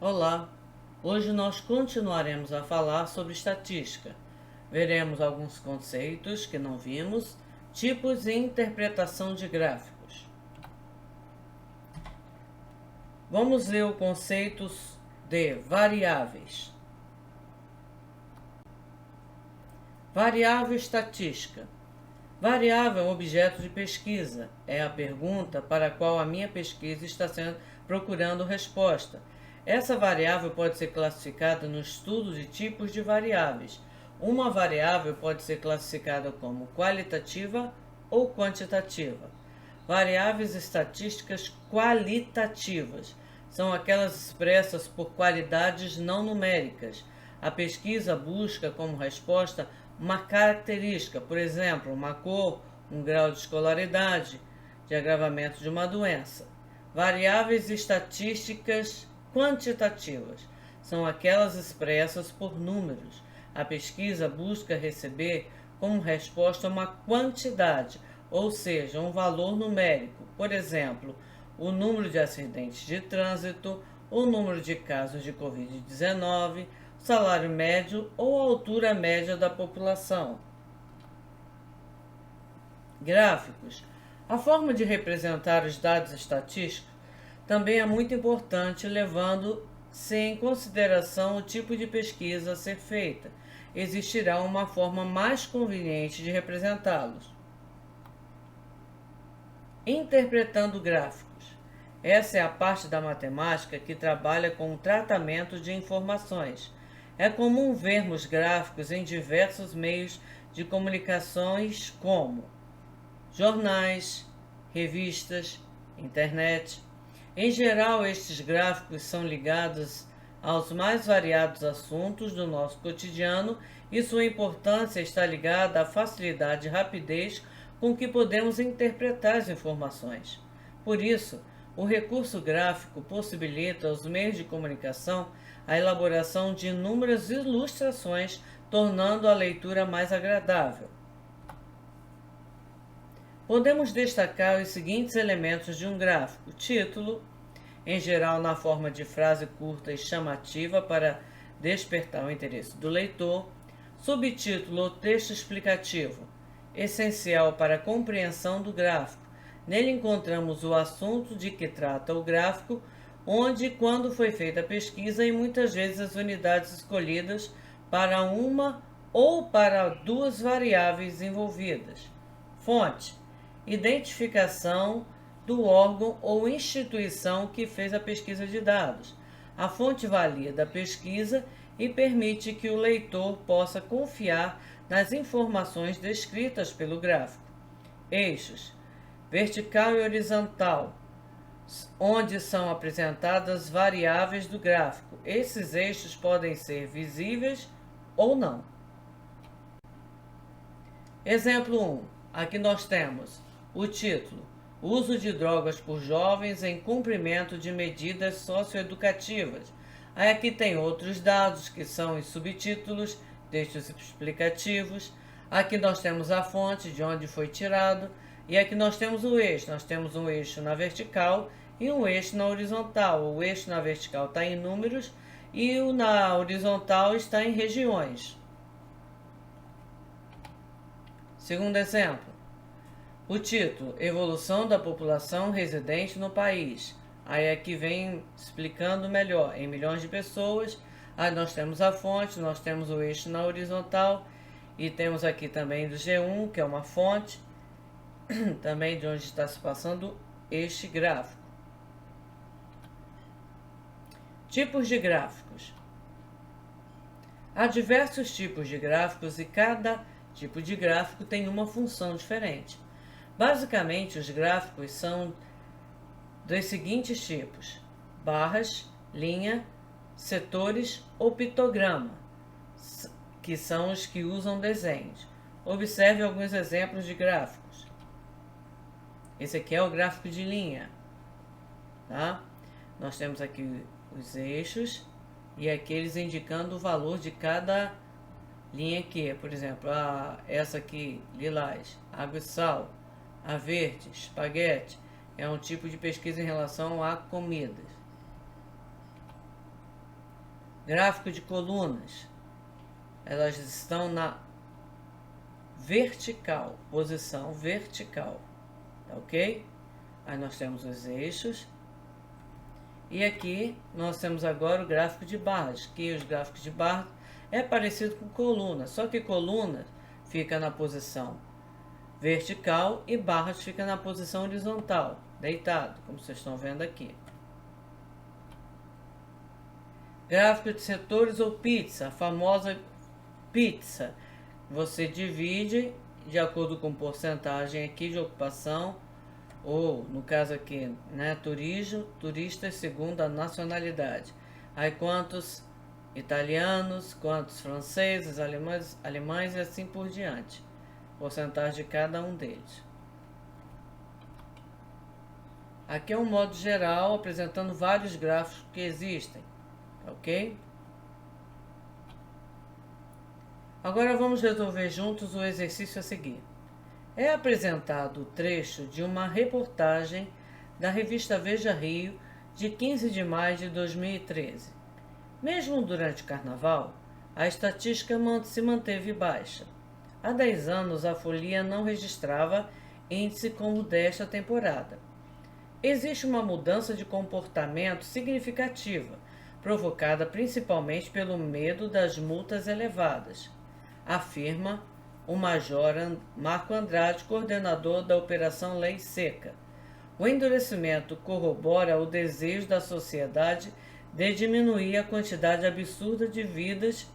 Olá! Hoje nós continuaremos a falar sobre estatística. Veremos alguns conceitos que não vimos, tipos e interpretação de gráficos. Vamos ver os conceitos de variáveis. Variável estatística. Variável é um objeto de pesquisa. É a pergunta para a qual a minha pesquisa está procurando resposta. Essa variável pode ser classificada no estudo de tipos de variáveis. Uma variável pode ser classificada como qualitativa ou quantitativa. Variáveis estatísticas qualitativas são aquelas expressas por qualidades não numéricas. A pesquisa busca como resposta uma característica, por exemplo, uma cor, um grau de escolaridade, de agravamento de uma doença. Variáveis estatísticas quantitativas são aquelas expressas por números. A pesquisa busca receber como resposta uma quantidade, ou seja, um valor numérico, por exemplo, o número de acidentes de trânsito, o número de casos de Covid-19, salário médio ou a altura média da população. Gráficos. A forma de representar os dados estatísticos também é muito importante, levando-se em consideração o tipo de pesquisa a ser feita. Existirá uma forma mais conveniente de representá-los. Interpretando gráficos. Essa é a parte da matemática que trabalha com o tratamento de informações. É comum vermos gráficos em diversos meios de comunicações como jornais, revistas, internet. Em geral, estes gráficos são ligados aos mais variados assuntos do nosso cotidiano e sua importância está ligada à facilidade e rapidez com que podemos interpretar as informações. Por isso, o recurso gráfico possibilita aos meios de comunicação a elaboração de inúmeras ilustrações, tornando a leitura mais agradável. Podemos destacar os seguintes elementos de um gráfico: título, em geral na forma de frase curta e chamativa para despertar o interesse do leitor; subtítulo ou texto explicativo, essencial para a compreensão do gráfico. Nele encontramos o assunto de que trata o gráfico, onde e quando foi feita a pesquisa e muitas vezes as unidades escolhidas para uma ou para duas variáveis envolvidas. Fonte: identificação do órgão ou instituição que fez a pesquisa de dados. A fonte valida a pesquisa e permite que o leitor possa confiar nas informações descritas pelo gráfico. Eixos: vertical e horizontal, onde são apresentadas variáveis do gráfico. Esses eixos podem ser visíveis ou não. Exemplo 1. Aqui nós temos o título: uso de drogas por jovens em cumprimento de medidas socioeducativas. Aí aqui tem outros dados que são os subtítulos, textos explicativos. Aqui nós temos a fonte de onde foi tirado. E aqui nós temos o eixo. Nós temos um eixo na vertical e um eixo na horizontal. O eixo na vertical está em números e o na horizontal está em regiões. Segundo exemplo, o título: evolução da população residente no país. Aí aqui vem explicando melhor, em milhões de pessoas. Aí nós temos a fonte, nós temos o eixo na horizontal e temos aqui também do G1, que é uma fonte, também de onde está se passando este gráfico. Tipos de gráficos. Há diversos tipos de gráficos e cada tipo de gráfico tem uma função diferente. Basicamente, os gráficos são dos seguintes tipos: barras, linha, setores ou pictograma, que são os que usam desenhos. Observe alguns exemplos de gráficos. Esse aqui é o gráfico de linha, tá? Nós temos aqui os eixos e aqueles indicando o valor de cada linha aqui. Por exemplo, essa aqui, lilás, água e sal. A verde, espaguete, é um tipo de pesquisa em relação a comidas. Gráfico de colunas. Elas estão na vertical, posição vertical, tá ok? Aí nós temos os eixos. E aqui nós temos agora o gráfico de barras, que os gráficos de barras é parecido com coluna, só que coluna fica na posição vertical e barras fica na posição horizontal, deitado, como vocês estão vendo aqui. Gráfico de setores ou pizza, a famosa pizza. Você divide de acordo com porcentagem aqui de ocupação, ou no caso aqui, né, turistas segundo a nacionalidade. Aí quantos italianos, quantos franceses, alemães e assim por diante. Porcentagem de cada um deles. Aqui é um modo geral apresentando vários gráficos que existem, ok? Agora vamos resolver juntos o exercício a seguir. É apresentado o trecho de uma reportagem da revista Veja Rio de 15 de maio de 2013. Mesmo durante o carnaval, a estatística se manteve baixa. Há 10 anos a folia não registrava índice como desta temporada. Existe uma mudança de comportamento significativa, provocada principalmente pelo medo das multas elevadas, afirma o Major Marco Andrade, coordenador da Operação Lei Seca. O endurecimento corrobora o desejo da sociedade de diminuir a quantidade absurda de vidas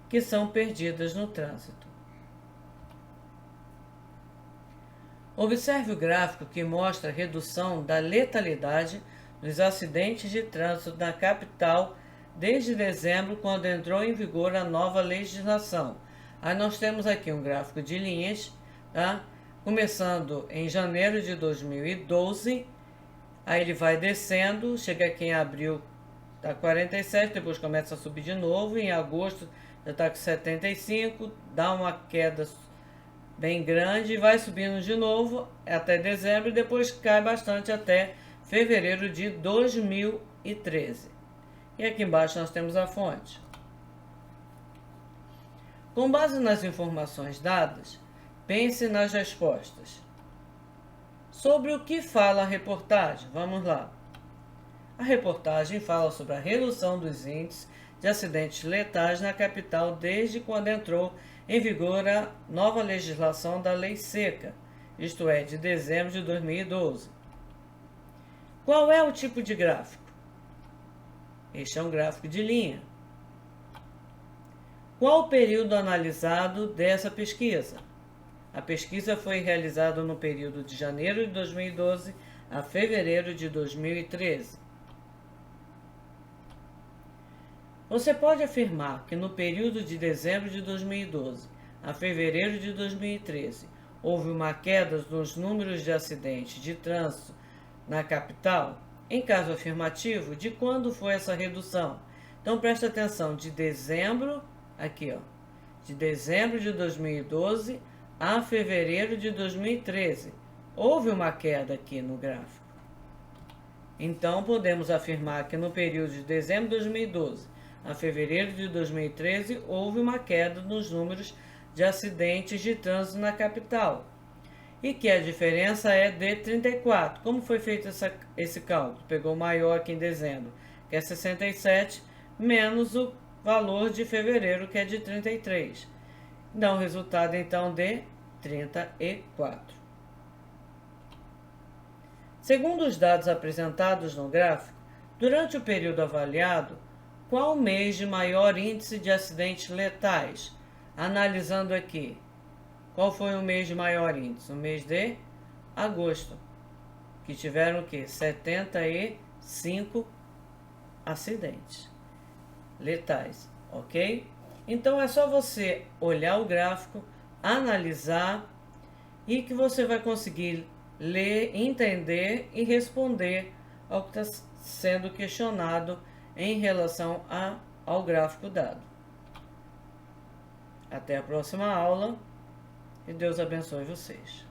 que são perdidas no trânsito. Observe o gráfico que mostra a redução da letalidade nos acidentes de trânsito na capital desde dezembro, quando entrou em vigor a nova legislação. Aí nós temos aqui um gráfico de linhas, tá? Começando em janeiro de 2012, aí ele vai descendo, chega aqui em abril, está 47, depois começa a subir de novo, em agosto já está com 75, dá uma queda bem grande e vai subindo de novo até dezembro e depois cai bastante até fevereiro de 2013. E aqui embaixo nós temos a fonte. Com base nas informações dadas, pense nas respostas. Sobre o que fala a reportagem? Vamos lá. A reportagem fala sobre a redução dos índices de acidentes letais na capital desde quando entrou em vigor a nova legislação da Lei Seca, isto é, de dezembro de 2012. Qual é o tipo de gráfico? Este é um gráfico de linha. Qual o período analisado dessa pesquisa? A pesquisa foi realizada no período de janeiro de 2012 a fevereiro de 2013. Você pode afirmar que no período de dezembro de 2012 a fevereiro de 2013 houve uma queda nos números de acidentes de trânsito na capital? Em caso afirmativo, de quando foi essa redução? Então presta atenção, de dezembro, aqui ó, de dezembro de 2012 a fevereiro de 2013. Houve uma queda aqui no gráfico. Então podemos afirmar que no período de dezembro de 2012 a fevereiro de 2013, houve uma queda nos números de acidentes de trânsito na capital. E que a diferença é de 34. Como foi feito esse cálculo? Pegou o maior aqui em dezembro, que é 67, menos o valor de fevereiro, que é de 33. Dá um resultado, então, de 34. Segundo os dados apresentados no gráfico, durante o período avaliado, qual o mês de maior índice de acidentes letais? Analisando aqui, qual foi o mês de maior índice? O mês de agosto, que tiveram o quê? 75 acidentes letais, ok? Então é só você olhar o gráfico, analisar e que você vai conseguir ler, entender e responder ao que está sendo questionado em relação ao gráfico dado. Até a próxima aula e Deus abençoe vocês.